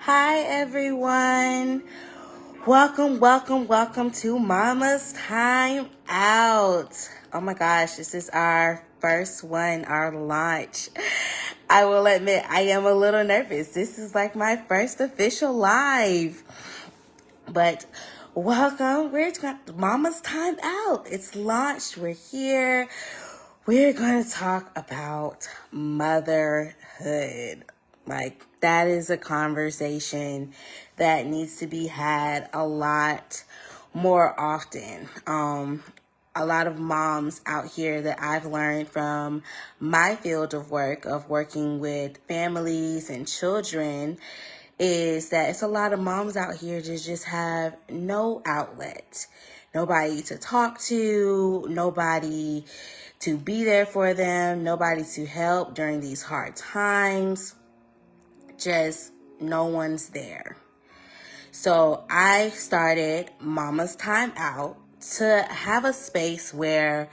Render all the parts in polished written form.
Hi everyone. Welcome to Mama's Time Out. Oh my gosh, this is our first one, our launch. I will admit I am a little nervous. This is like my first official live. But welcome. We're going Mama's Time Out. It's launched. We're here. We're going to talk about motherhood. Like, that is a conversation that needs to be had a lot more often. A lot of moms out here that I've learned from my field of work, of working with families and children, is that it's a lot of moms out here that just have no outlet, nobody to talk to, nobody to be there for them, nobody to help during these hard times. Just no one's there. So I started Mama's Time Out to have a space where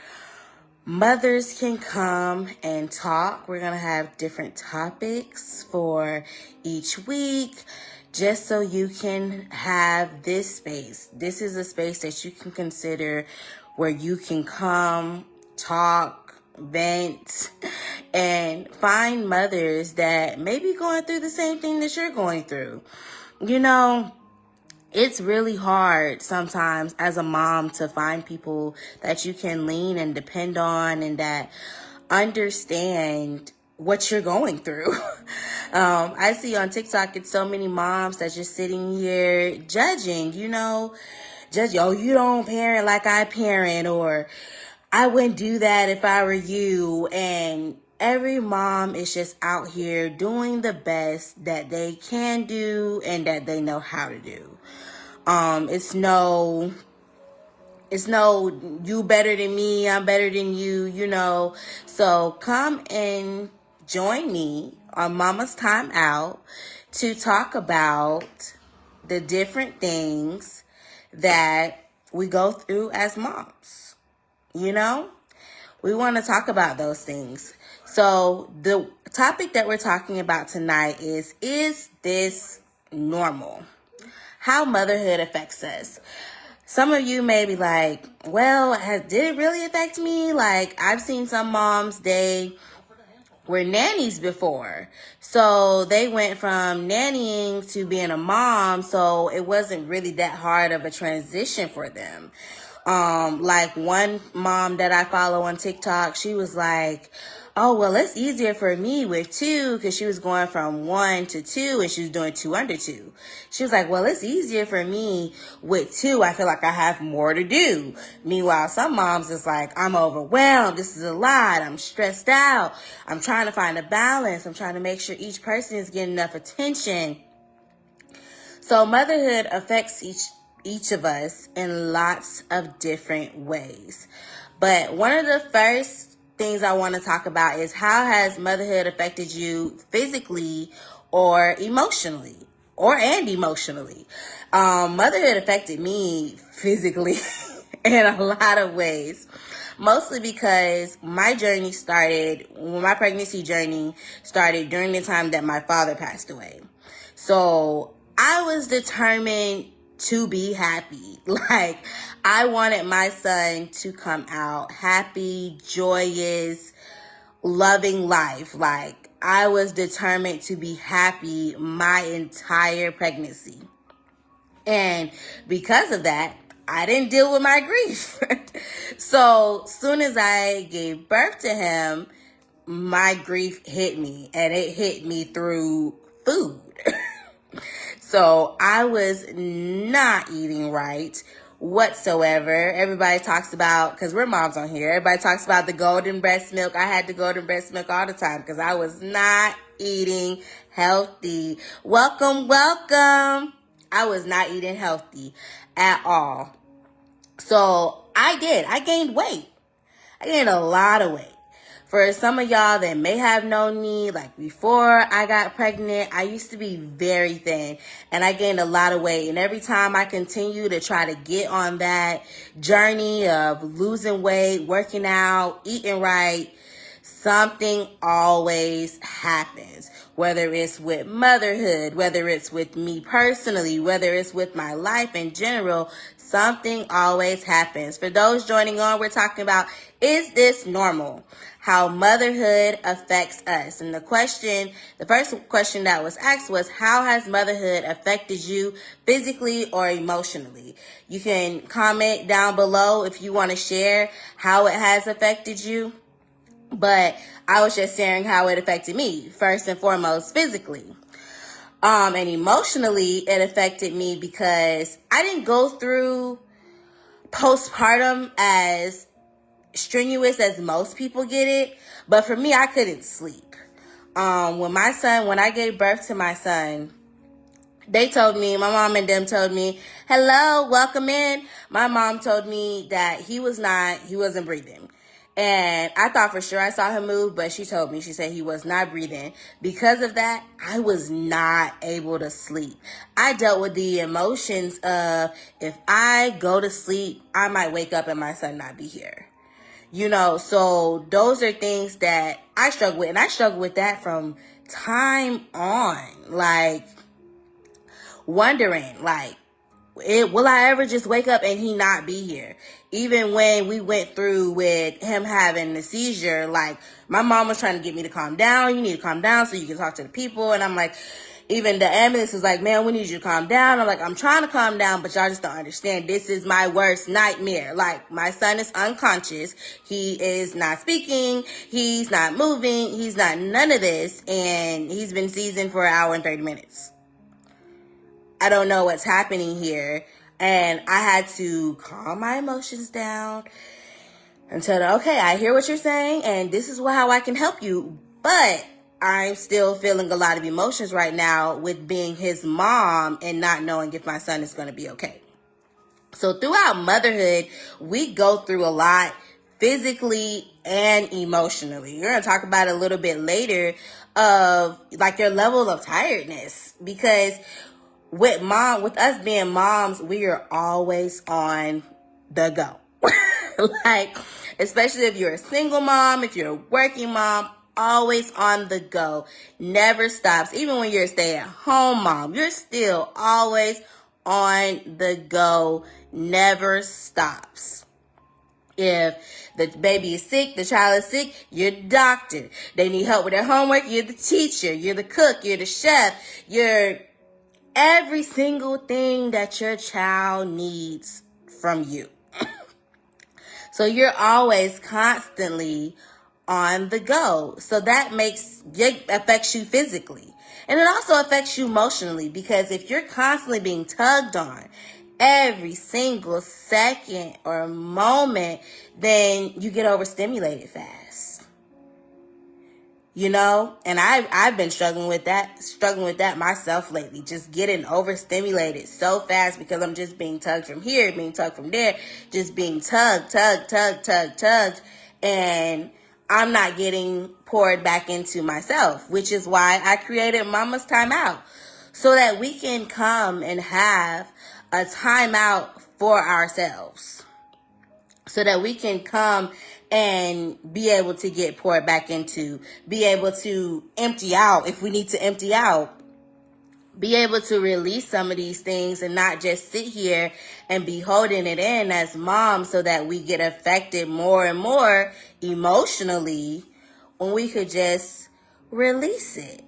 mothers can come and talk. We're going to have different topics for each week, just so you can have this space. This is a space that you can consider where you can come, talk, vent, and find mothers that may be going through the same thing that you're going through. You know, it's really hard sometimes as a mom to find people that you can lean and depend on and that understand what you're going through. I see on TikTok, it's so many moms that's just sitting here judging, oh, you don't parent like I parent, or I wouldn't do that if I were you. And every mom is just out here doing the best that they can do and that they know how to do. It's no you better than me, I'm better than you. So come and join me on Mama's Time Out to talk about the different things that we go through as moms. We want to talk about those things. So the topic that we're talking about tonight is this normal? How motherhood affects us. Some of you may be like, well, did it really affect me? Like, I've seen some moms, they were nannies before. So they went from nannying to being a mom. So it wasn't really that hard of a transition for them. Like one mom that I follow on TikTok, she was like, oh, well, it's easier for me with 2, because she was going from 1 to 2 and she was doing 2 under 2. She was like, well, it's easier for me with 2. I feel like I have more to do. Meanwhile, some moms is like, I'm overwhelmed. This is a lot. I'm stressed out. I'm trying to find a balance. I'm trying to make sure each person is getting enough attention. So motherhood affects each of us in lots of different ways. But one of the first things I want to talk about is, how has motherhood affected you physically or emotionally, and emotionally? Motherhood affected me physically in a lot of ways, mostly because my pregnancy journey started during the time that my father passed away. So I was determined to be happy. Like, I wanted my son to come out happy, joyous, loving life. Like, I was determined to be happy my entire pregnancy. And because of that, I didn't deal with my grief. So soon as I gave birth to him, my grief hit me, and it hit me through food. So I was not eating right whatsoever. Everybody talks about, because we're moms on here, everybody talks about the golden breast milk. I had the golden breast milk all the time because I was not eating healthy. Welcome. I was not eating healthy at all. So I gained weight. I gained a lot of weight. For some of y'all that may have known me, like before I got pregnant, I used to be very thin and I gained a lot of weight. And every time I continue to try to get on that journey of losing weight, working out, eating right, Something always happens, whether it's with motherhood, whether it's with me personally, whether it's with my life in general, something always happens. For those joining on, we're talking about, is this normal? How motherhood affects us. And the first question that was asked was, how has motherhood affected you physically or emotionally? You can comment down below if you want to share how it has affected you. But I was just sharing how it affected me, first and foremost, physically. And emotionally, it affected me because I didn't go through postpartum as strenuous as most people get it. But for me, I couldn't sleep. When I gave birth to my son, they told me, my mom and them told me, hello, welcome in. My mom told me that he wasn't breathing. And I thought for sure I saw him move, but she said he was not breathing. Because of that, I was not able to sleep. I dealt with the emotions of, if I go to sleep, I might wake up and my son not be here. So those are things that I struggle with. And I struggle with that from time on. Like, wondering, like, will I ever just wake up and he not be here? Even when we went through with him having the seizure, like, my mom was trying to get me to calm down. You need to calm down so you can talk to the people. And I'm like, even the ambulance was like, man, we need you to calm down. I'm like, I'm trying to calm down, but y'all just don't understand. This is my worst nightmare. Like, my son is unconscious. He is not speaking. He's not moving. He's not none of this. And he's been seasoned for an hour and 30 minutes. I don't know what's happening here. And I had to calm my emotions down and tell okay, I hear what you're saying, and this is how I can help you. But I'm still feeling a lot of emotions right now with being his mom and not knowing if my son is going to be okay. So throughout motherhood, we go through a lot physically and emotionally. We're going to talk about it a little bit later of like your level of tiredness, because with us being moms, we are always on the go. Like, especially if you're a single mom, if you're a working mom, always on the go. Never stops. Even when you're a stay-at-home mom, you're still always on the go. Never stops. If the baby is sick, the child is sick, you're the doctor. They need help with their homework, you're the teacher. You're the cook, you're the chef. You're every single thing that your child needs from you. So you're always constantly on the go. So that affects you physically. And it also affects you emotionally, because if you're constantly being tugged on every single second or moment, then you get overstimulated fast. And I've been struggling with that myself lately, just getting overstimulated so fast because I'm just being tugged from here, being tugged from there, just being tugged, and I'm not getting poured back into myself, which is why I created Mama's Timeout, so that we can come and have a timeout for ourselves, so that we can come and be able to get poured back into, be able to empty out if we need to empty out, be able to release some of these things and not just sit here and be holding it in as moms, so that we get affected more and more emotionally when we could just release it.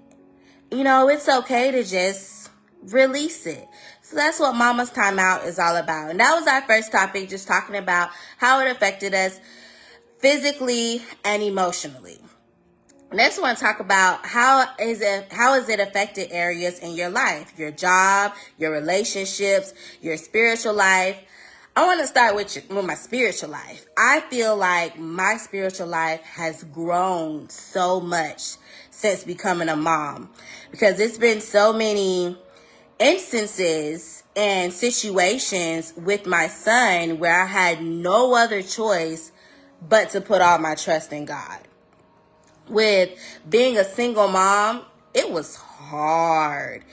It's okay to just release it. So that's what Mama's Timeout is all about. And that was our first topic, just talking about how it affected us physically and emotionally. Next, I want to talk about how is it affected areas in your life, your job, your relationships, your spiritual life. I want to start with my spiritual life. I feel like my spiritual life has grown so much since becoming a mom, because it's been so many instances and situations with my son where I had no other choice but to put all my trust in God. With being a single mom, it was hard.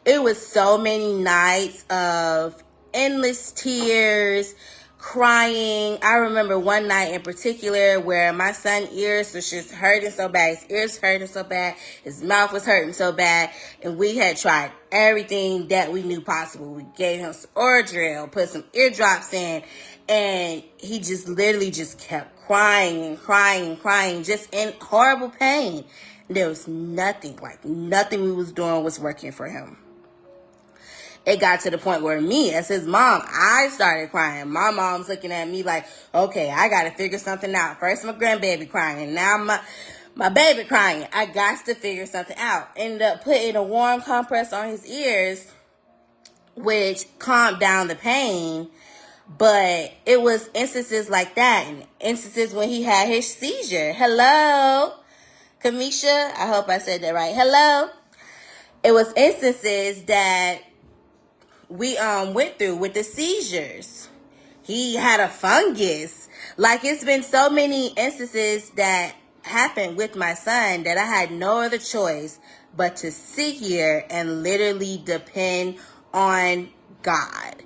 It was so many nights of endless tears, crying. I remember one night in particular where my son's ears was just hurting so bad. His ears hurting so bad. His mouth was hurting so bad. And we had tried everything that we knew possible. We gave him some Oradrill, put some eardrops in, and he just literally just kept crying and crying and crying, just in horrible pain. There was nothing we was doing was working for him. It got to the point where me, as his mom, I started crying. My mom's looking at me like, okay, I got to figure something out. First my grandbaby crying, and now my baby crying. I got to figure something out. Ended up putting a warm compress on his ears, which calmed down the pain. But it was instances like that, and instances when he had his seizure. Hello, Kamisha. I hope I said that right. Hello. It was instances that we went through with the seizures. He had a fungus. Like, it's been so many instances that happened with my son that I had no other choice but to sit here and literally depend on God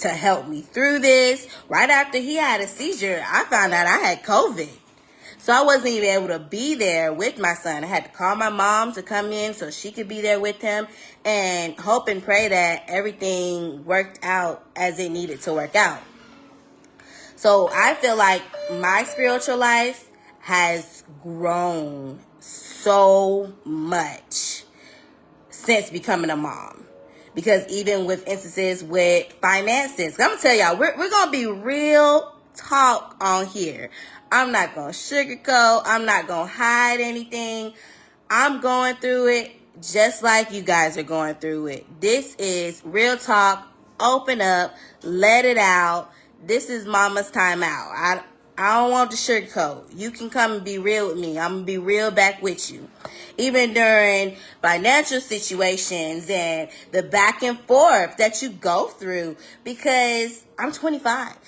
to help me through this. Right after he had a seizure, I found out I had COVID. So I wasn't even able to be there with my son. I had to call my mom to come in so she could be there with him, and hope and pray that everything worked out as it needed to work out. So I feel like my spiritual life has grown so much since becoming a mom. Because even with instances with finances, I'm going to tell y'all, we're going to be real talk on here. I'm not going to sugarcoat. I'm not going to hide anything. I'm going through it just like you guys are going through it. This is real talk. Open up. Let it out. This is mama's time out. I don't want to sugarcoat. You can come and be real with me. I'm going to be real back with you. Even during financial situations and the back and forth that you go through, because I'm 25.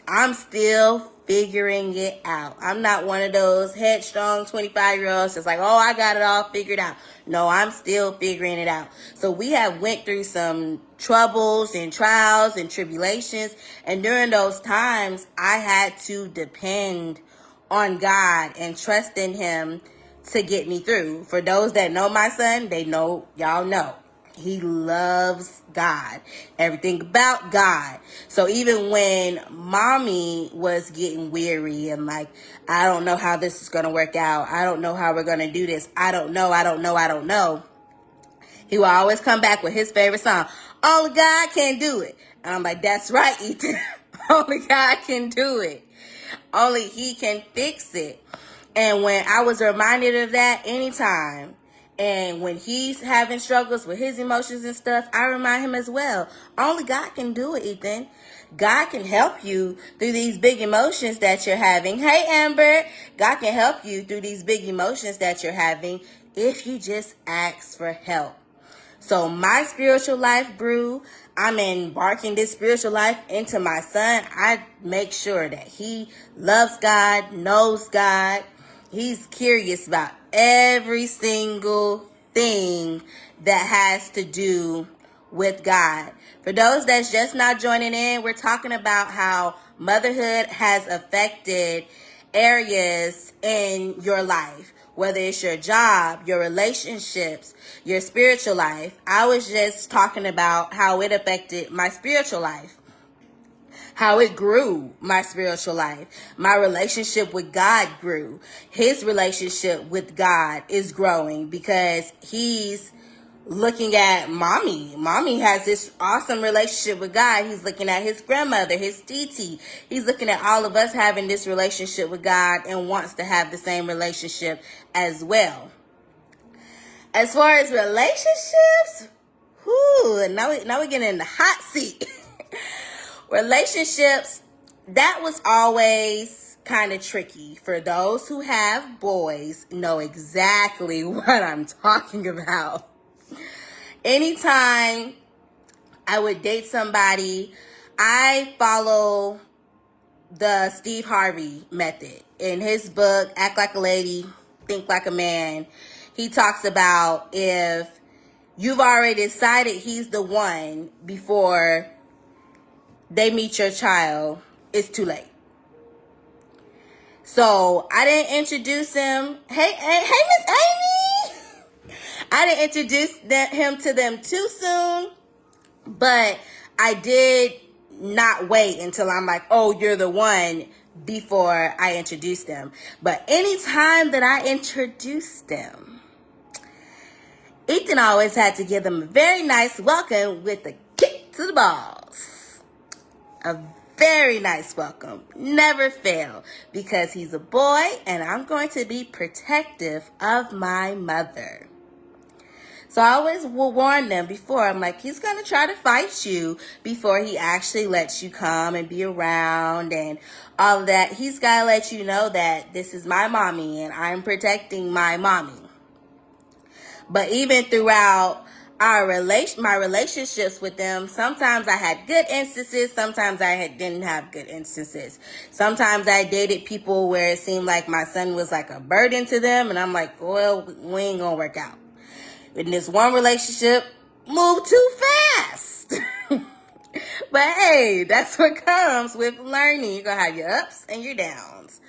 I'm still figuring it out. I'm not one of those headstrong 25-year-olds that's like, oh, I got it all figured out. No, I'm still figuring it out. So we have went through some troubles and trials and tribulations. And during those times, I had to depend on God and trust in him to get me through. For those that know my son, they know, y'all know. He loves God. Everything about God. So even when mommy was getting weary and like, I don't know how this is going to work out. I don't know how we're going to do this. I don't know. He will always come back with his favorite song. Only God can do it. And I'm like, that's right, Ethan. Only God can do it. Only he can fix it. And when I was reminded of that anytime, and when he's having struggles with his emotions and stuff, I remind him as well. Only God can do it, Ethan. God can help you through these big emotions that you're having. Hey, Amber. God can help you through these big emotions that you're having if you just ask for help. So my spiritual life grew. I'm embarking this spiritual life into my son. I make sure that he loves God, knows God. He's curious about every single thing that has to do with God. For those that's just not joining in, we're talking about how motherhood has affected areas in your life, whether it's your job, your relationships, your spiritual life. I was just talking about how it affected my spiritual life. How it grew my spiritual life. My relationship with God grew. His relationship with God is growing because he's looking at mommy. Mommy has this awesome relationship with God. He's looking at his grandmother, his TT. He's looking at all of us having this relationship with God and wants to have the same relationship as well. As far as relationships, now we're getting in the hot seat. Relationships, that was always kind of tricky. For those who have boys, know exactly what I'm talking about. Anytime I would date somebody, I follow the Steve Harvey method. In his book, Act Like a Lady, Think Like a Man, he talks about if you've already decided he's the one before they meet your child, it's too late. So I didn't introduce him. Hey, Miss Amy. I didn't introduce him to them too soon, but I did not wait until I'm like, oh, you're the one, before I introduced them. But anytime that I introduced them, Ethan always had to give them a very nice welcome with a kick to the balls. A very nice welcome. Never fail, because he's a boy and I'm going to be protective of my mother. So I always will warn them before. I'm like, he's going to try to fight you before he actually lets you come and be around and all of that. He's got to let you know that this is my mommy and I'm protecting my mommy. But even throughout my relationships with them, sometimes I had good instances, sometimes I didn't have good instances. Sometimes I dated people where it seemed like my son was like a burden to them, and I'm like, well, we ain't gonna work out. In this one relationship, moved too fast. But hey, that's what comes with learning. You're gonna have your ups and your downs.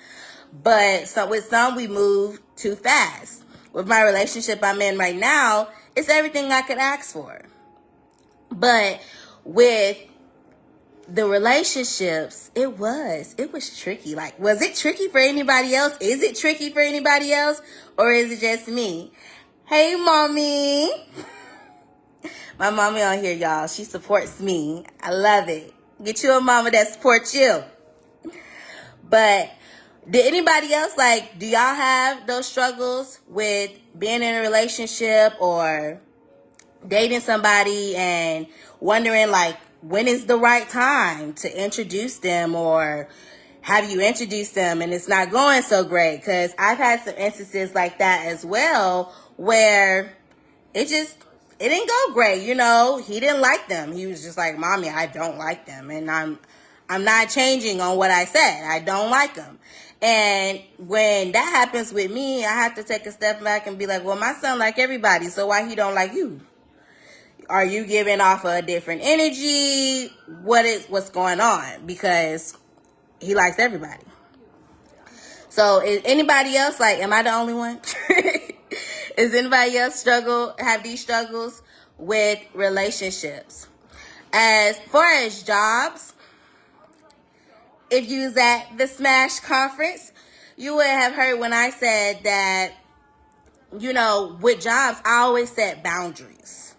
But so with some, we move too fast. With my relationship I'm in right now, it's everything I could ask for. But with the relationships, it was tricky. Like, was it tricky for anybody else? Is it tricky for anybody else? Or is it just me? Hey, mommy. My mommy on here, y'all. She supports me. I love it. Get you a mama that supports you. But did anybody else, like, do y'all have those struggles with being in a relationship or dating somebody and wondering, like, when is the right time to introduce them, or have you introduced them and it's not going so great? Because I've had some instances like that as well, where it didn't go great. You know, he didn't like them. He was just like, mommy, I don't like them. And I'm not changing on what I said. I don't like them. And when that happens with me, I have to take a step back and be like, well, my son like everybody, so why he don't like you? Are you giving off a different energy? What's going on? Because he likes everybody. So is anybody else, like, am I the only one? Is anybody else have these struggles with relationships? As far as jobs, if you was at the Smash conference, you would have heard when I said that, you know, with jobs, I always set boundaries.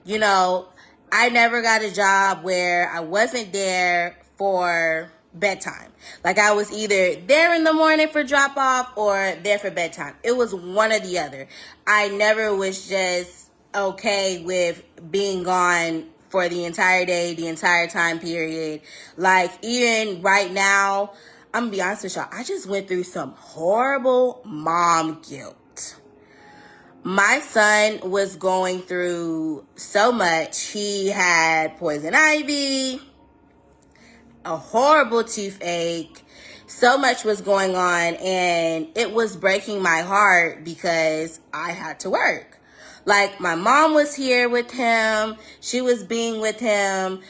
You know, I never got a job where I wasn't there for bedtime. Like, I was either there in the morning for drop off or there for bedtime. It was one or the other. I never was just okay with being gone for the entire day, the entire time period. Like, even right now, I'm gonna be honest with y'all, I just went through some horrible mom guilt. My son was going through so much. He had poison ivy, a horrible toothache. So much was going on, and it was breaking my heart because I had to work. Like, my mom was here with him. She was being with him.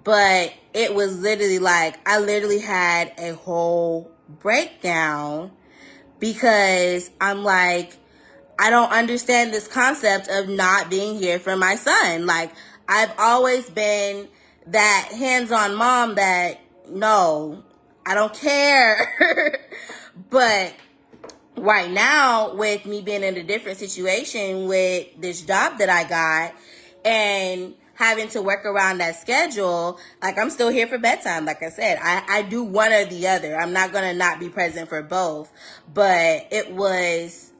But it was literally like, I literally had a whole breakdown because I'm like, I don't understand this concept of not being here for my son. Like, I've always been that hands-on mom that, no, I don't care. But right now, with me being in a different situation with this job that I got and having to work around that schedule, like, I'm still here for bedtime. Like I said, I do one or the other. I'm not going to not be present for both. But it was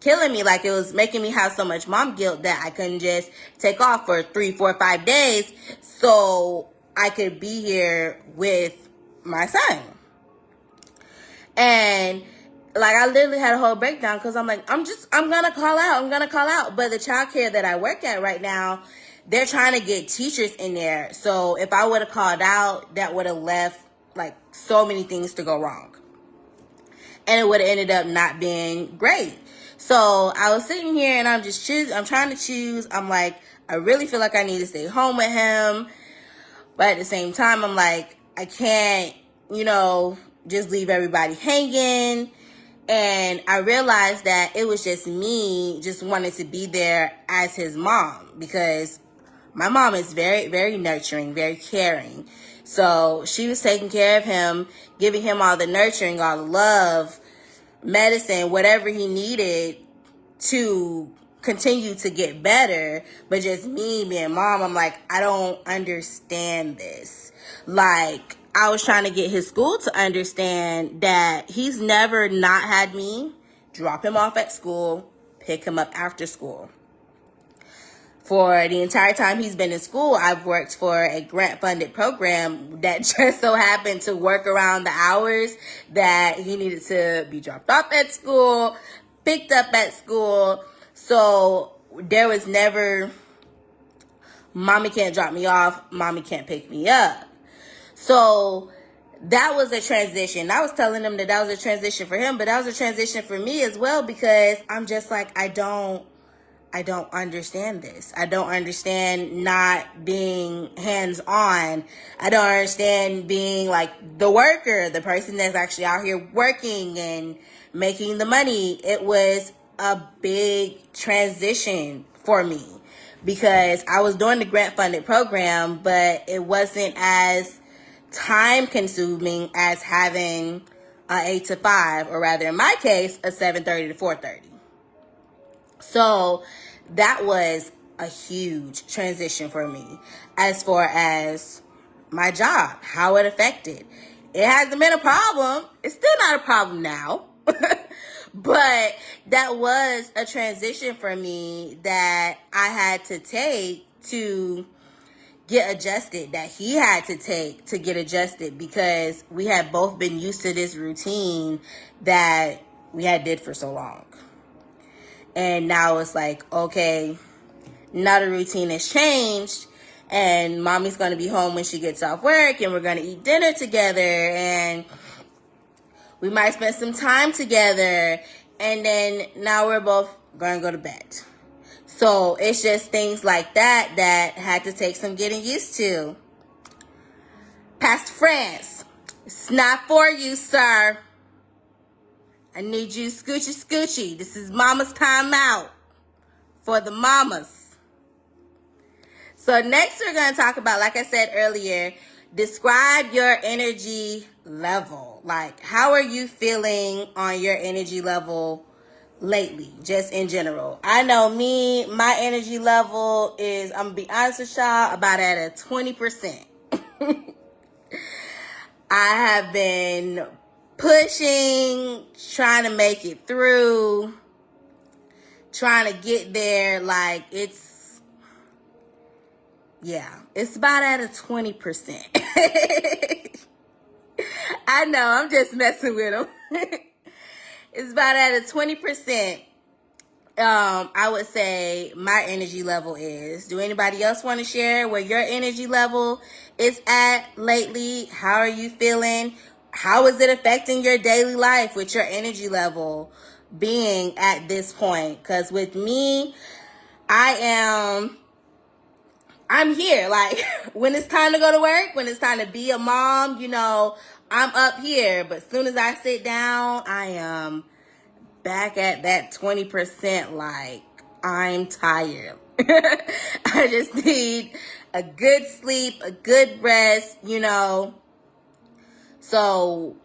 killing me. Like, it was making me have so much mom guilt that I couldn't just take off for 3, 4, 5 days so I could be here with my son. And like, I literally had a whole breakdown because I'm like, I'm gonna call out. But the childcare that I work at right now, they're trying to get teachers in there. So if I would have called out, that would have left like so many things to go wrong. And it would have ended up not being great. So I was sitting here and I'm trying to choose. I'm like, I really feel like I need to stay home with him, But at the same time, I'm like, I can't, just leave everybody hanging. And I realized that it was just me just wanting to be there as his mom, because my mom is very, very nurturing, very caring. So she was taking care of him, giving him all the nurturing, all the love, medicine, whatever he needed to continue to get better. But just me being mom, I'm like, I don't understand this. Like, I was trying to get his school to understand that he's never not had me drop him off at school, pick him up after school. For the entire time he's been in school, I've worked for a grant-funded program that just so happened to work around the hours that he needed to be dropped off at school, picked up at school. So there was never, mommy can't drop me off, mommy can't pick me up. So that was a transition. I was telling him that was a transition for him, but that was a transition for me as well, because I'm just like, I don't understand this. I don't understand not being hands-on. I don't understand being like the worker, the person that's actually out here working and making the money. It was a big transition for me because I was doing the grant-funded program, but it wasn't as time-consuming as having a 8 to 5, or rather in my case, a 7:30 to 4:30. So that was a huge transition for me as far as my job, how it affected. It hasn't been a problem. It's still not a problem now. But that was a transition for me that I had to take to get adjusted, that he had to take to get adjusted, because we had both been used to this routine that we had did for so long. And now it's like, okay, now the routine has changed, and mommy's going to be home when she gets off work, and we're going to eat dinner together, and we might spend some time together, and then now we're both going to go to bed. So it's just things like that that had to take some getting used to. Pastor France, it's not for you, sir. I need you scoochie. This is mama's time out for the mamas. So next we're going to talk about, like I said earlier, describe your energy level. Like, how are you feeling on your energy level lately, just in general? I know me, my energy level is, I'm going to be honest with y'all, about at a 20%. I have been pushing, trying to make it through, trying to get there. Like, it's about at a 20%. I know, I'm just messing with them. It's about at a 20%. I would say my energy level is. Do anybody else want to share where your energy level is at lately? How are you feeling? How is it affecting your daily life with your energy level being at this point? Because with me, I'm here. Like, when it's time to go to work, when it's time to be a mom, I'm up here. But as soon as I sit down, I am back at that 20%. Like, I'm tired. I just need a good sleep, a good rest, So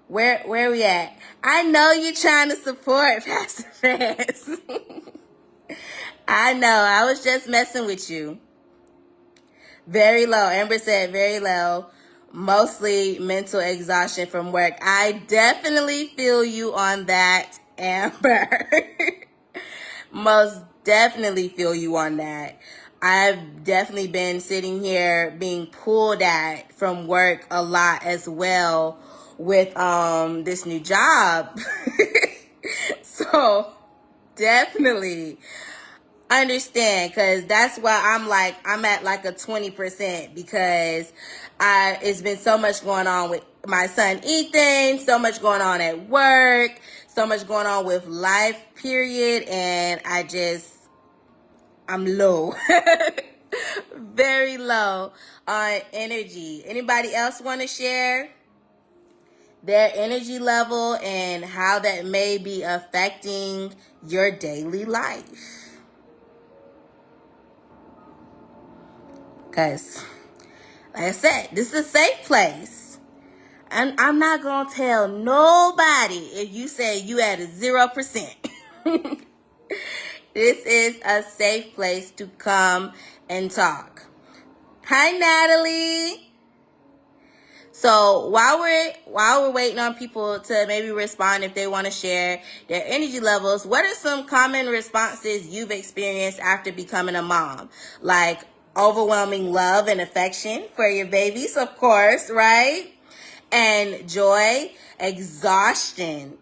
where we at? I know you're trying to support Pastor France. I know. I was just messing with you. Very low. Amber said very low. Mostly mental exhaustion from work. I definitely feel you on that, Amber. Most definitely feel you on that. I've definitely been sitting here being pulled at from work a lot as well with this new job. So definitely understand, because that's why I'm at like a 20%, because it's been so much going on with my son Ethan, so much going on at work, so much going on with life, period, and I'm low. Very low on energy. Anybody else want to share their energy level and how that may be affecting your daily life? Because, like I said, this is a safe place. And I'm not going to tell nobody if you say you at a 0%. This is a safe place to come and talk. Hi, Natalie. So while we're waiting on people to maybe respond if they want to share their energy levels, what are some common responses you've experienced after becoming a mom? Like overwhelming love and affection for your babies, of course, right? And joy, exhaustion,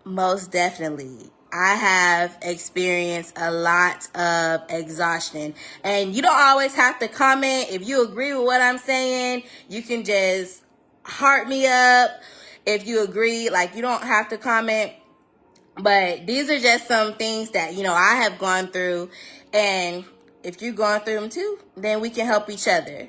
most definitely. I have experienced a lot of exhaustion. And you don't always have to comment. If you agree with what I'm saying, you can just heart me up. If you agree, like, you don't have to comment. But these are just some things that, I have gone through. And if you're going through them too, then we can help each other.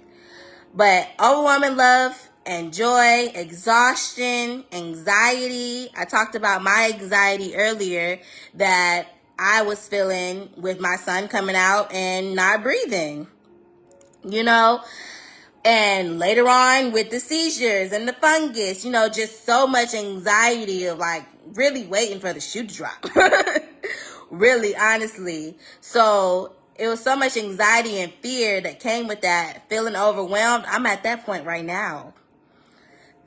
But overwhelming love and joy, exhaustion, anxiety. I talked about my anxiety earlier that I was feeling with my son coming out and not breathing, and later on with the seizures and the fungus, just so much anxiety of like really waiting for the shoe to drop. Really, honestly. So it was so much anxiety and fear that came with that, feeling overwhelmed. I'm at that point right now,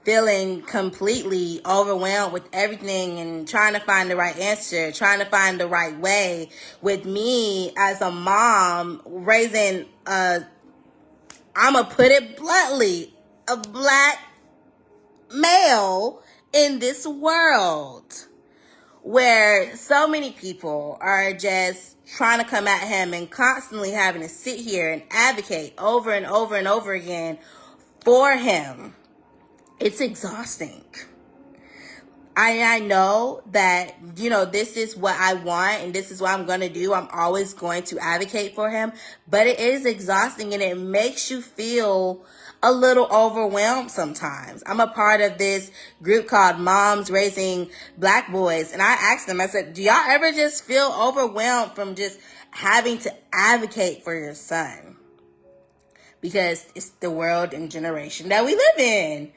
feeling completely overwhelmed with everything and trying to find the right answer, trying to find the right way. With me as a mom, raising I'm going to put it bluntly, a black male in this world where so many people are just trying to come at him and constantly having to sit here and advocate over and over and over again for him. It's exhausting. I know that, this is what I want and this is what I'm going to do. I'm always going to advocate for him, but it is exhausting and it makes you feel a little overwhelmed sometimes. I'm a part of this group called Moms Raising Black Boys, and I asked them, I said, do y'all ever just feel overwhelmed from just having to advocate for your son? Because it's the world and generation that we live in.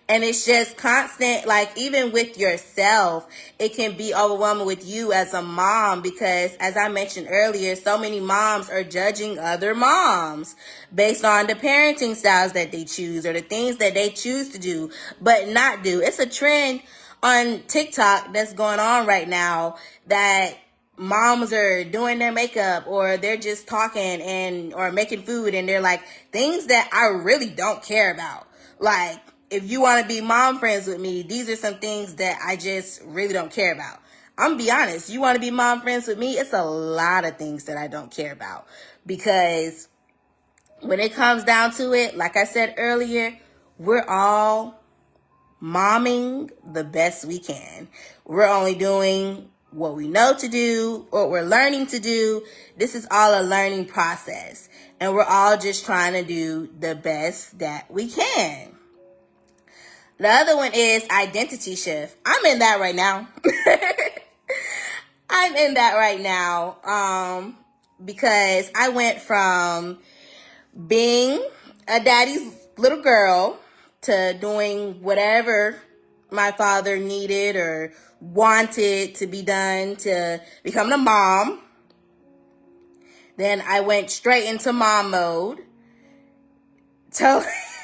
And it's just constant, like even with yourself, it can be overwhelming with you as a mom because, as I mentioned earlier, so many moms are judging other moms based on the parenting styles that they choose or the things that they choose to do but not do. It's a trend on TikTok that's going on right now that moms are doing their makeup or they're just talking or making food and they're like things that I really don't care about. Like, if you want to be mom friends with me, these are some things that I just really don't care about. I'm going to be honest. You want to be mom friends with me? It's a lot of things that I don't care about. Because when it comes down to it, like I said earlier, we're all momming the best we can. We're only doing what we know to do, what we're learning to do. This is all a learning process. And we're all just trying to do the best that we can. The other one is identity shift. I'm in that right now. I'm in that right now because I went from being a daddy's little girl to doing whatever my father needed or wanted to be done to becoming a mom. Then I went straight into mom mode.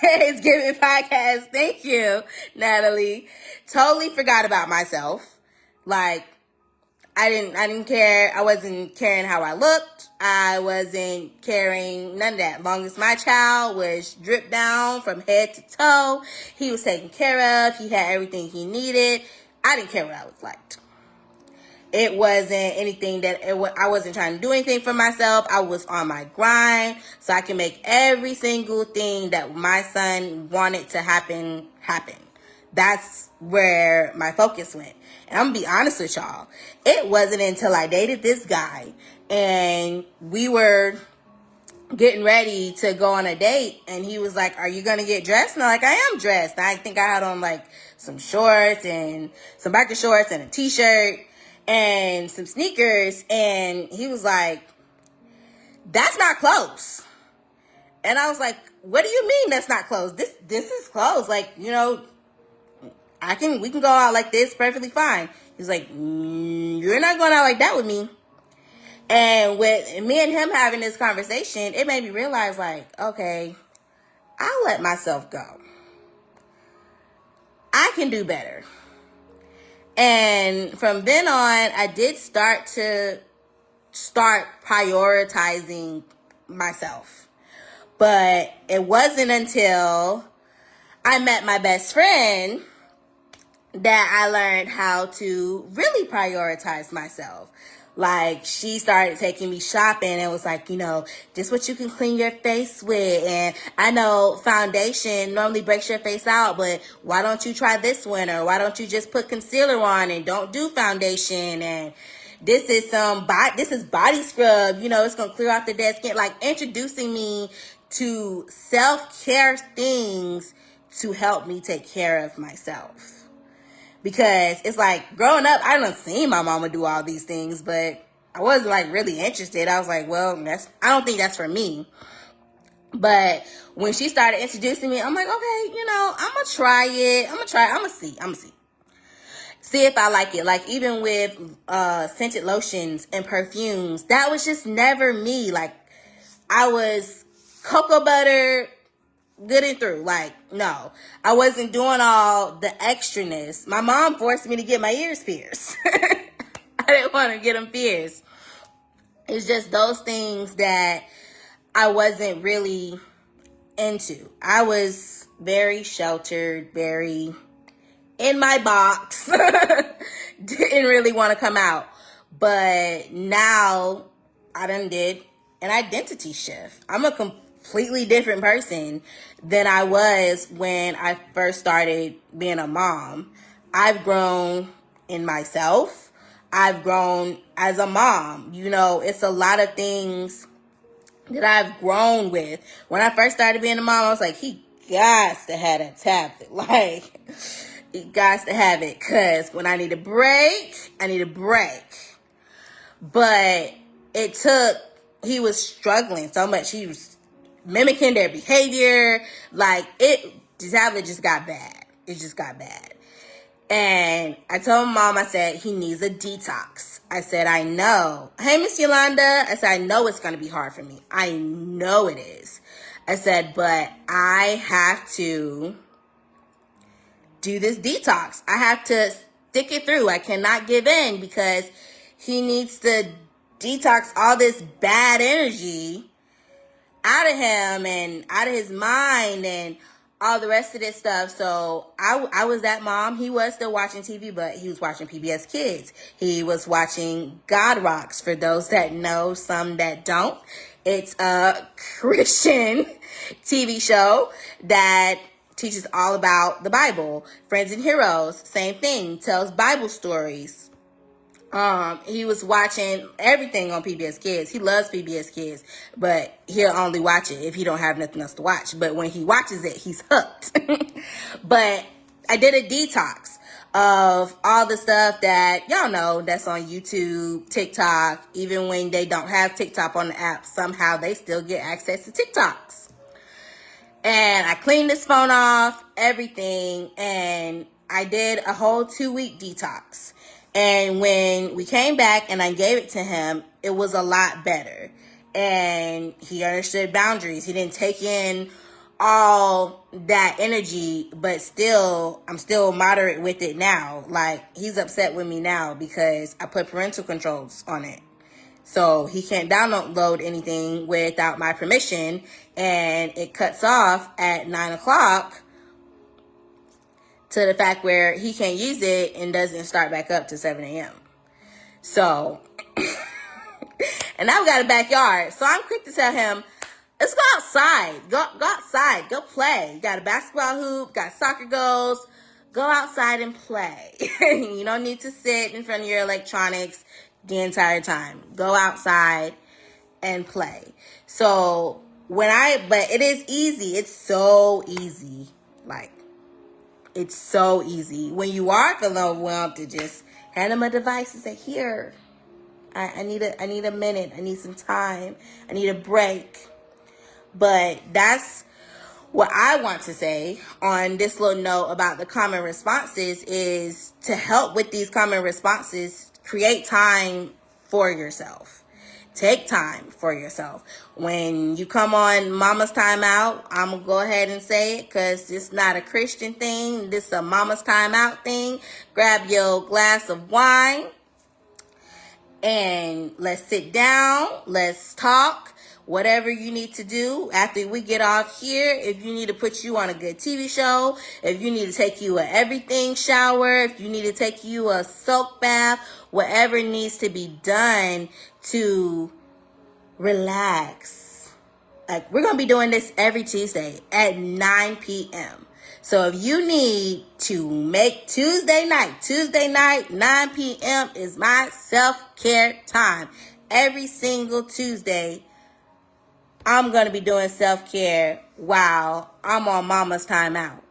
It's Giving Podcast. Thank you, Natalie. Totally forgot about myself. Like, I didn't care. I wasn't caring how I looked. I wasn't caring none of that. Long as my child was dripped down from head to toe, he was taken care of. He had everything he needed. I didn't care what I looked like. It wasn't anything I wasn't trying to do anything for myself. I was on my grind so I can make every single thing that my son wanted to happen. That's where my focus went. And I'm going to be honest with y'all. It wasn't until I dated this guy and we were getting ready to go on a date, and he was like, "Are you gonna get dressed?" And I'm like, "I am dressed." I think I had on like some shorts and some biker shorts and a t-shirt and some sneakers, and he was like, "That's not clothes." And I was like, "What do you mean that's not clothes? This is clothes. Like, you know, we can go out like this perfectly fine." He's like, "You're not going out like that with me." And with me and him having this conversation, it made me realize, like, okay, I'll let myself go. I can do better. And from then on, I did start prioritizing myself. But it wasn't until I met my best friend that I learned how to really prioritize myself. Like, she started taking me shopping and was like, you know, just what you can clean your face with. And I know foundation normally breaks your face out, but why don't you try this one? Or why don't you just put concealer on and don't do foundation? And this is body scrub. You know, it's going to clear off the dead skin. Like, introducing me to self-care things to help me take care of myself. Because it's like, growing up, I done seen my mama do all these things, but I wasn't like really interested. I was like, well, I don't think that's for me. But when she started introducing me, I'm like, okay, you know, I'm gonna try it. I'm gonna see. See if I like it. Like, even with scented lotions and perfumes, that was just never me. Like, I was cocoa butter good and through. Like, no, I wasn't doing all the extraness. My mom forced me to get my ears pierced. I didn't want to get them pierced. It's just those things that I wasn't really into. I was very sheltered, very in my box. Didn't really want to come out. But now I done did an identity shift. I'm a completely different person than I was when I first started being a mom. I've grown in myself. I've grown as a mom. You know, it's a lot of things that I've grown with. When I first started being a mom, I was like, he got to have that tablet. Like, he got to have it. Because when I need a break, I need a break. But he was struggling so much. He was mimicking their behavior. Like, the tablet just got bad. It just got bad. And I told my mom, I said, he needs a detox. I said, I know. Hey, Miss Yolanda. I said, I know it's going to be hard for me. I know it is. I said, but I have to do this detox. I have to stick it through. I cannot give in because he needs to detox all this bad energy out of him and out of his mind and all the rest of this stuff. So I was that mom. He was still watching TV, but he was watching PBS Kids. He was watching God Rocks, for those that know, some that don't. It's a Christian TV show that teaches all about the Bible. Friends and Heroes, same thing, tells Bible stories. He was watching everything on PBS Kids. He loves PBS Kids, but he'll only watch it if he don't have nothing else to watch. But when he watches it, he's hooked. But I did a detox of all the stuff that y'all know that's on YouTube, TikTok. Even when they don't have TikTok on the app, somehow they still get access to TikToks. And I cleaned his phone off, everything, and I did a whole 2-week detox. And when we came back and I gave it to him, it was a lot better. And he understood boundaries. He didn't take in all that energy, but I'm still moderate with it now. Like, he's upset with me now because I put parental controls on it. So he can't download anything without my permission, and it cuts off at 9 o'clock to the fact where he can't use it and doesn't start back up to 7 a.m. So, and now we got a backyard. So I'm quick to tell him, let's go outside. Go outside. Go play. You got a basketball hoop, got soccer goals. Go outside and play. You don't need to sit in front of your electronics the entire time. Go outside and play. So but it is easy. It's so easy. Like, it's so easy. When you are feeling overwhelmed, to just hand them a device and say, here, I need a minute. I need some time. I need a break. But that's what I want to say on this little note about the common responses, is to help with these common responses, create time for yourself. Take time for yourself. When you come on Mama's Time Out, I'm going to go ahead and say it because it's not a Christian thing. This is a Mama's Time Out thing. Grab your glass of wine and let's sit down. Let's talk. Whatever you need to do after we get off here, if you need to put you on a good TV show, if you need to take you a everything shower, if you need to take you a soak bath, whatever needs to be done to relax. Like, we're going to be doing this every Tuesday at 9 p.m. So if you need to make Tuesday night, 9 p.m. is my self-care time. Every single Tuesday, I'm going to be doing self-care while I'm on Mama's Time Out.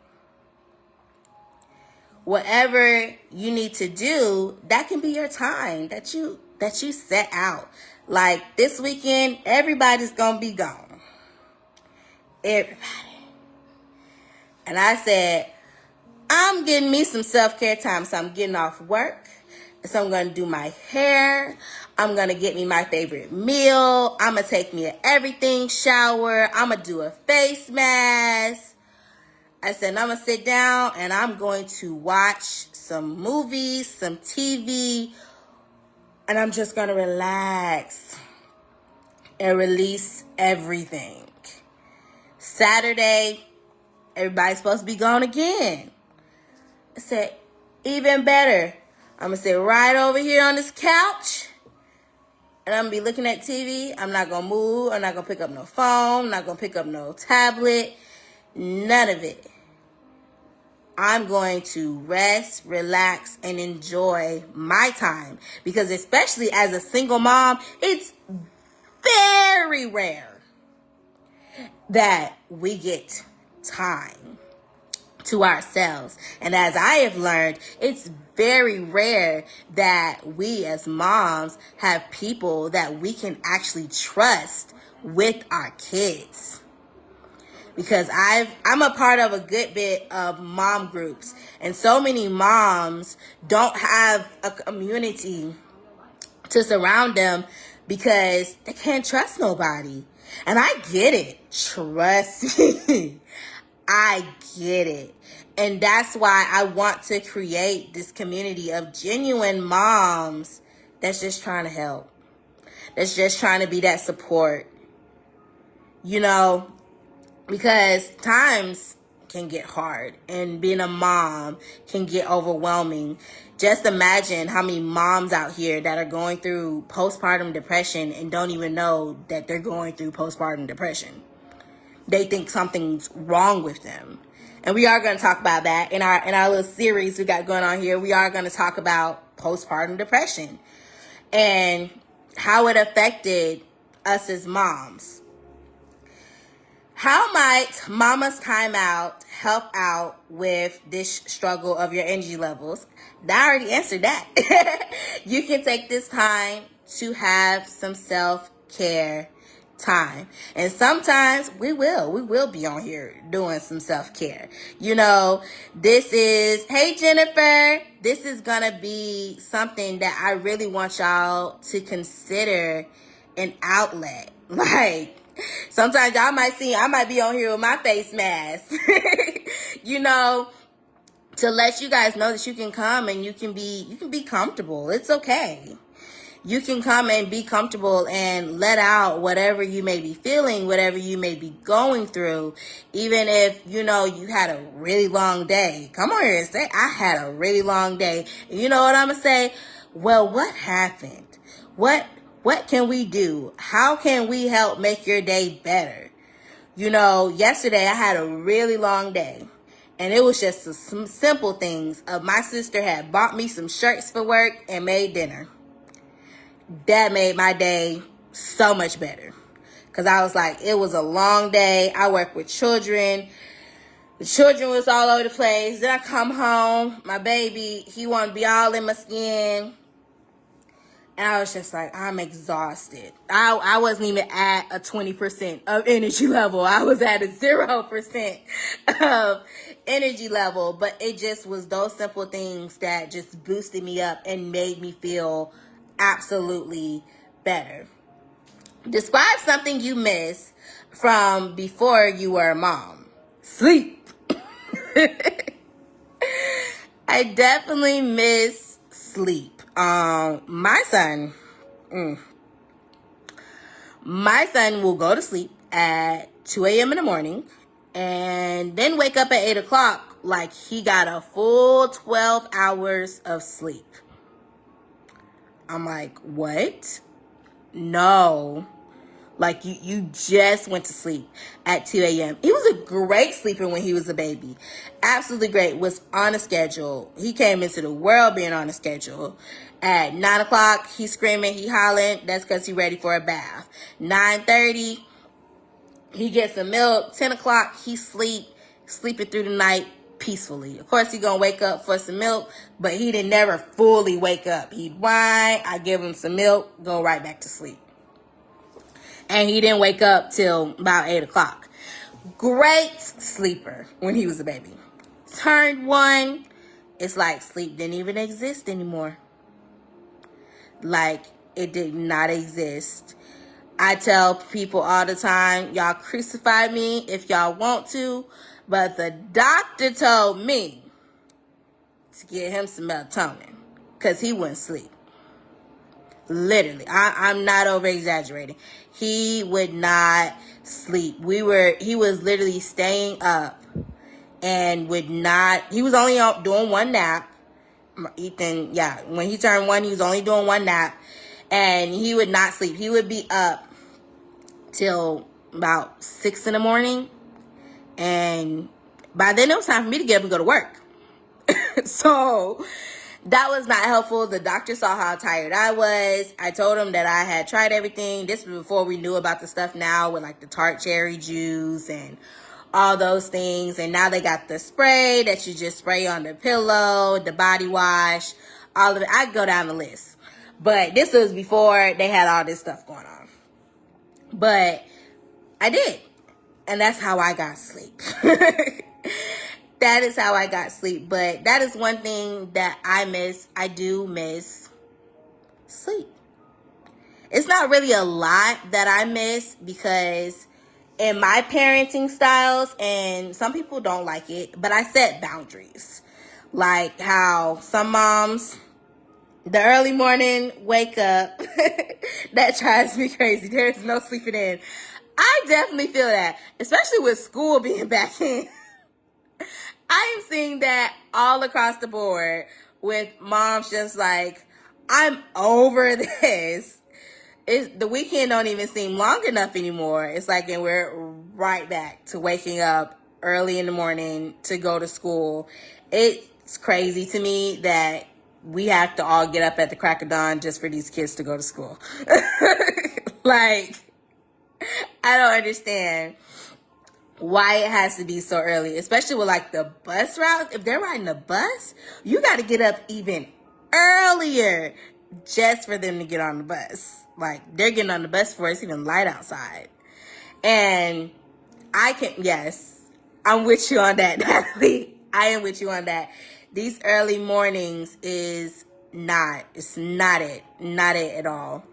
Whatever you need to do, that can be your time that you set out. Like, this weekend, everybody's going to be gone. Everybody. And I said, I'm getting me some self-care time. So I'm getting off work. So I'm going to do my hair. I'm going to get me my favorite meal. I'm going to take me an everything shower. I'm going to do a face mask. I said, I'm going to sit down and I'm going to watch some movies, some TV. And I'm just going to relax and release everything. Saturday, everybody's supposed to be gone again. I said, even better. I'm going to sit right over here on this couch. And I'm going to be looking at TV. I'm not going to move. I'm not going to pick up no phone. I'm not going to pick up no tablet. None of it. I'm going to rest, relax, and enjoy my time. Because especially as a single mom, it's very rare that we get time to ourselves. And as I have learned, it's very rare that we as moms have people that we can actually trust with our kids. Because I'm a part of a good bit of mom groups, and so many moms don't have a community to surround them because they can't trust nobody. And I get it. Trust me. I get it. And that's why I want to create this community of genuine moms that's just trying to help. That's just trying to be that support. You know, because times can get hard and being a mom can get overwhelming. Just imagine how many moms out here that are going through postpartum depression and don't even know that they're going through postpartum depression. They think something's wrong with them. And we are going to talk about that in our little series we got going on here. We are going to talk about postpartum depression and how it affected us as moms. How might Mama's Time Out help out with this struggle of your energy levels? I already answered that. You can take this time to have some self-care time. And sometimes we will be on here doing some self-care. You know, hey Jennifer, this is going to be something that I really want y'all to consider an outlet. Like, sometimes y'all I might be on here with my face mask, you know, to let you guys know that you can come and you can be comfortable. It's okay. You can come and be comfortable and let out whatever you may be feeling, whatever you may be going through. Even if, you know, you had a really long day. Come on here and say, I had a really long day. And you know what I'm going to say? Well, what happened? What can we do? How can we help make your day better? You know, yesterday I had a really long day. And it was just some simple things. My sister had bought me some shirts for work and made dinner. That made my day so much better. Because I was like, it was a long day. I work with children. The children was all over the place. Then I come home. My baby, he want to be all in my skin. And I was just like, I'm exhausted. I wasn't even at a 20% of energy level. I was at a 0% of energy level. But it just was those simple things that just boosted me up and made me feel absolutely better. Describe something you miss from before you were a mom. Sleep. I definitely miss sleep. My son will go to sleep at 2 a.m. in the morning and then wake up at 8 o'clock like he got a full 12 hours of sleep. I'm like, what? No. Like, you just went to sleep at 2 a.m. He was a great sleeper when he was a baby. Absolutely great. Was on a schedule. He came into the world being on a schedule. At 9 o'clock, he's screaming, he hollering. That's because he's ready for a bath. 9:30, he gets some milk. 10 o'clock, he sleeping through the night peacefully. Of course, he gonna wake up for some milk, but he didn't never fully wake up. He'd whine, I give him some milk, go right back to sleep. And he didn't wake up till about 8 o'clock. Great sleeper when he was a baby. Turned 1, it's like sleep didn't even exist anymore. Like, it did not exist. I tell people all the time, y'all crucify me if y'all want to, but the doctor told me to get him some melatonin because he wouldn't sleep. Literally, I'm not over exaggerating. He would not sleep. He was literally staying up and he was only doing one nap. Ethan, yeah, when he turned 1, he was only doing one nap and he would not sleep. He would be up till about 6 in the morning. And by then it was time for me to get up and go to work. So that was not helpful. The doctor saw how tired I was. I told him that I had tried everything. This was before we knew about the stuff now with like the tart cherry juice and all those things. And now they got the spray that you just spray on the pillow, the body wash, all of it. I could go down the list. But this was before they had all this stuff going on. But I did. And that's how I got sleep. That is how I got sleep. But that is one thing that I miss. I do miss sleep. It's not really a lot that I miss because in my parenting styles, and some people don't like it, but I set boundaries. Like how some moms, the early morning wake up, that drives me crazy. There is no sleeping in. I definitely feel that, especially with school being back in. I am seeing that all across the board with moms just like, I'm over this. The weekend don't even seem long enough anymore. It's like, and we're right back to waking up early in the morning to go to school. It's crazy to me that we have to all get up at the crack of dawn just for these kids to go to school. Like, I don't understand why it has to be so early, especially with like the bus routes. If they're riding the bus, you got to get up even earlier just for them to get on the bus. Like, they're getting on the bus before it's even light outside. And yes, I'm with you on that, Natalie. I am with you on that. These early mornings it's not it at all.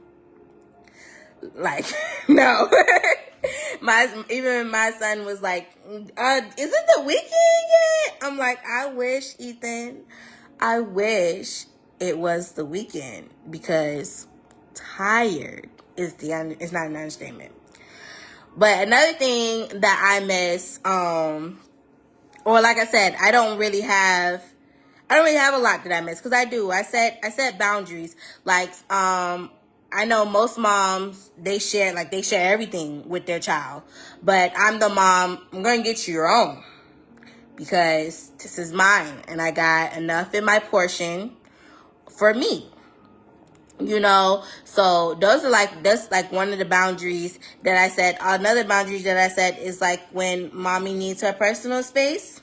Like, no. Even my son was like, is it the weekend yet? I'm like, I wish, Ethan, it was the weekend, because tired is it's not an understatement. But another thing that I miss, or like I said, I don't really have a lot that I miss, because I set boundaries. Like, I know most moms, they share everything with their child. But I'm the mom, I'm going to get you your own, because this is mine. And I got enough in my portion for me. So that's like one of the boundaries that I said. Another boundary that I said is like when mommy needs her personal space.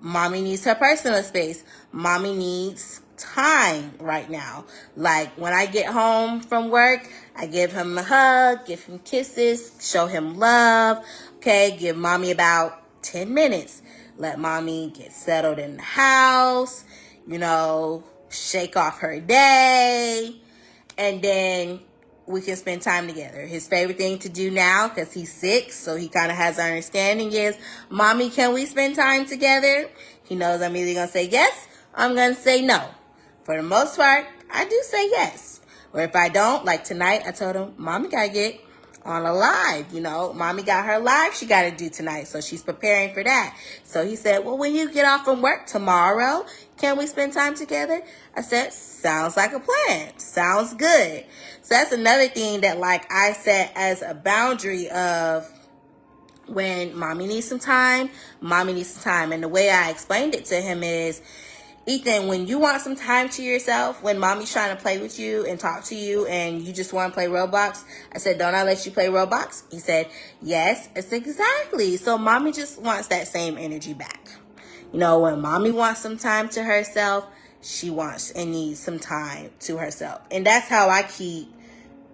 Mommy needs her personal space. Mommy needs time right now. Like when I get home from work, I give him a hug, give him kisses, show him love. Okay, give mommy about 10 minutes. Let mommy get settled in the house, shake off her day, and then we can spend time together. His favorite thing to do now, because he's 6, so he kind of has understanding, is, Mommy, can we spend time together? He knows I'm either going to say yes, or I'm going to say no. For the most part, I do say yes. Or if I don't, like tonight, I told him, Mommy got to get on a live, Mommy got her live she got to do tonight, so she's preparing for that. So he said, well, when you get off from work tomorrow, can we spend time together? I said, sounds like a plan. Sounds good. So that's another thing that like I set as a boundary of when mommy needs some time, mommy needs some time. And the way I explained it to him is, Ethan, when you want some time to yourself, when mommy's trying to play with you and talk to you and you just want to play Roblox, I said, don't I let you play Roblox? He said, yes. I said, exactly. So mommy just wants that same energy back. When mommy wants some time to herself, she wants and needs some time to herself. And that's how I keep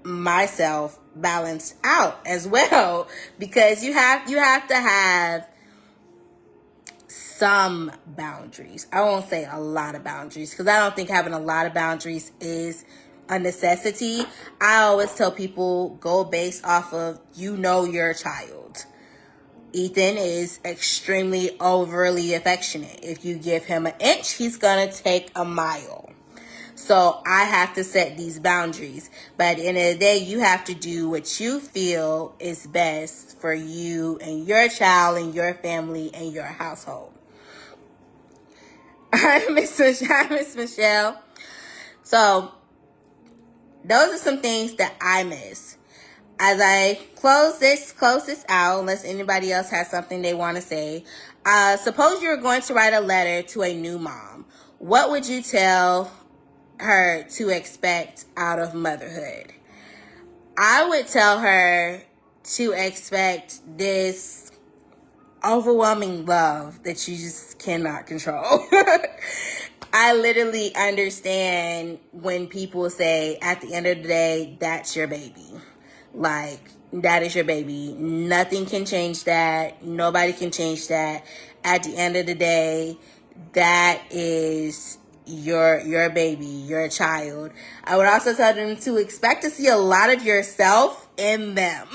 myself balanced out as well, because you have to have some boundaries. I won't say a lot of boundaries, because I don't think having a lot of boundaries is a necessity. I always tell people, go based off of your child. Ethan is extremely overly affectionate. If you give him an inch, he's gonna take a mile. So I have to set these boundaries. But at the end of the day, you have to do what you feel is best for you and your child and your family and your household. Hi, Miss Michelle. So those are some things that I miss. As I close this out, unless anybody else has something they want to say, suppose you're going to write a letter to a new mom. What would you tell her to expect out of motherhood? I would tell her to expect this overwhelming love that you just cannot control. I literally understand when people say, at the end of the day, that's your baby. Like, that is your baby. Nothing can change that. Nobody can change that. At the end of the day, that is your baby, your child. I would also tell them to expect to see a lot of yourself in them.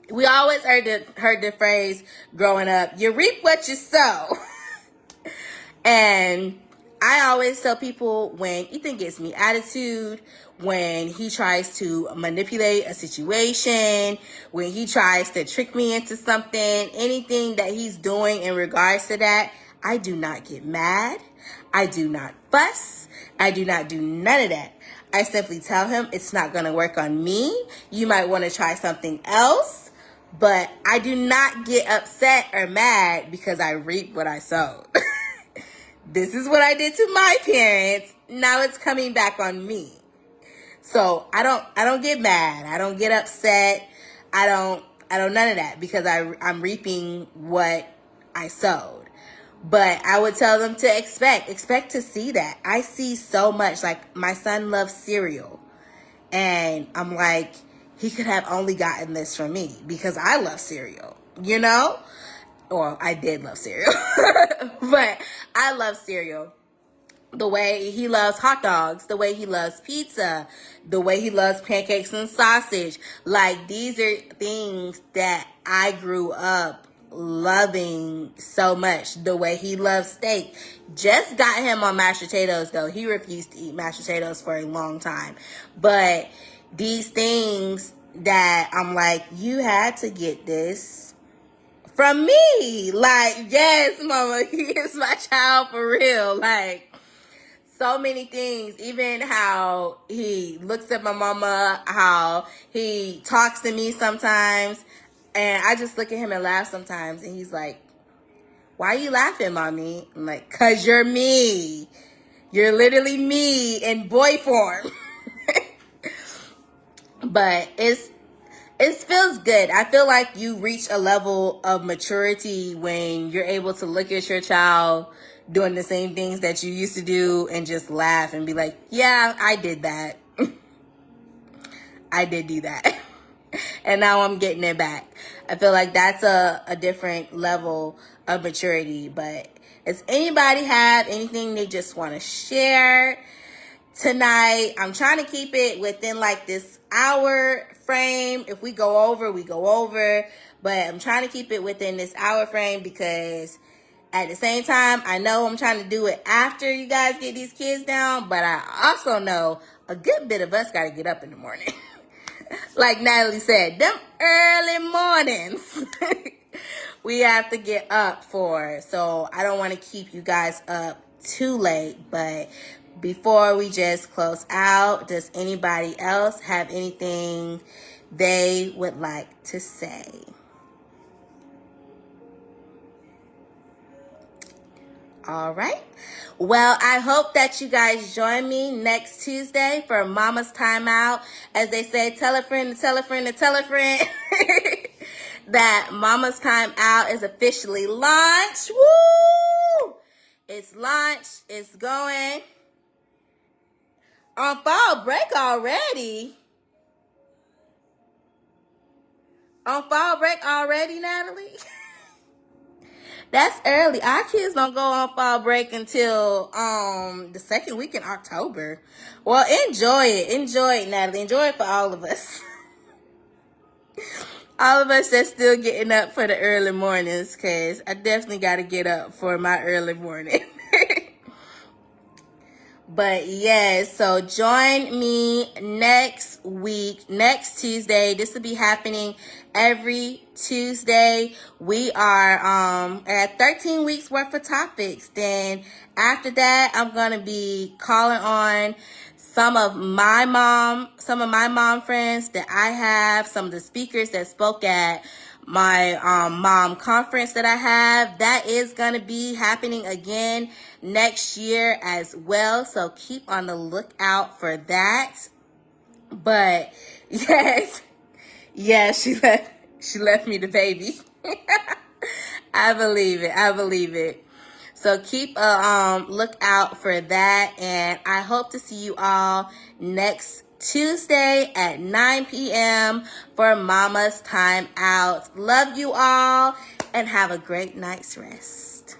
We always heard the phrase growing up, you reap what you sow. And I always tell people, when Ethan gives me attitude, when he tries to manipulate a situation, when he tries to trick me into something, anything that he's doing in regards to that, I do not get mad. I do not fuss. I do not do none of that. I simply tell him it's not going to work on me. You might want to try something else. But I do not get upset or mad because I reap what I sowed. This is what I did to my parents. Now it's coming back on me. So I don't get mad. I don't get upset. I don't none of that, because I'm reaping what I sowed. But I would tell them to expect to see that. I see so much. Like, my son loves cereal. And I'm like, he could have only gotten this from me because I love cereal, Or I did love cereal. But I love cereal. The way he loves hot dogs, the way he loves pizza, the way he loves pancakes and sausage. Like, these are things that I grew up loving so much. The way he loves steak. Just got him on mashed potatoes, though. He refused to eat mashed potatoes for a long time. But these things that I'm like, you had to get this from me. Like, yes, mama, he is my child for real. Like, so many things. Even how he looks at my mama, how he talks to me sometimes. And I just look at him and laugh sometimes. And he's like, why are you laughing, mommy? I'm like, 'cause you're me. You're literally me in boy form. But it feels good. I feel like you reach a level of maturity when you're able to look at your child doing the same things that you used to do and just laugh and be like, yeah, I did that. I did do that. And now I'm getting it back. I feel like that's a different level of maturity. But does anybody have anything they just want to share tonight? I'm trying to keep it within like this hour frame. If we go over, we go over. But I'm trying to keep it within this hour frame because at the same time, I know I'm trying to do it after you guys get these kids down. But I also know a good bit of us got to get up in the morning. Like Natalie said, them early mornings we have to get up for. So I don't want to keep you guys up too late. But before we just close out, does anybody else have anything they would like to say? All right. Well, I hope that you guys join me next Tuesday for Mama's Time Out. As they say, tell a friend to tell a friend to tell a friend that Mama's Time Out is officially launched. Woo! It's launched. It's going on fall break already. On fall break already, Natalie? That's early. Our kids don't go on fall break until the second week in October. Well, enjoy it. Enjoy it, Natalie. Enjoy it for all of us. All of us that's still getting up for the early mornings, because I definitely got to get up for my early morning. But yes, so join me next week, next Tuesday. This will be happening every Tuesday. We are at 13 weeks worth of topics. Then after that, I'm going to be calling on some of my mom friends that I have, some of the speakers that spoke at my mom conference that I have. That is going to be happening again next year as well. So keep on the lookout for that. But yes, she left me the baby. I believe it. So keep a lookout for that. And I hope to see you all next Tuesday at 9 p.m. for Mama's Time Out. Love you all and have a great night's rest.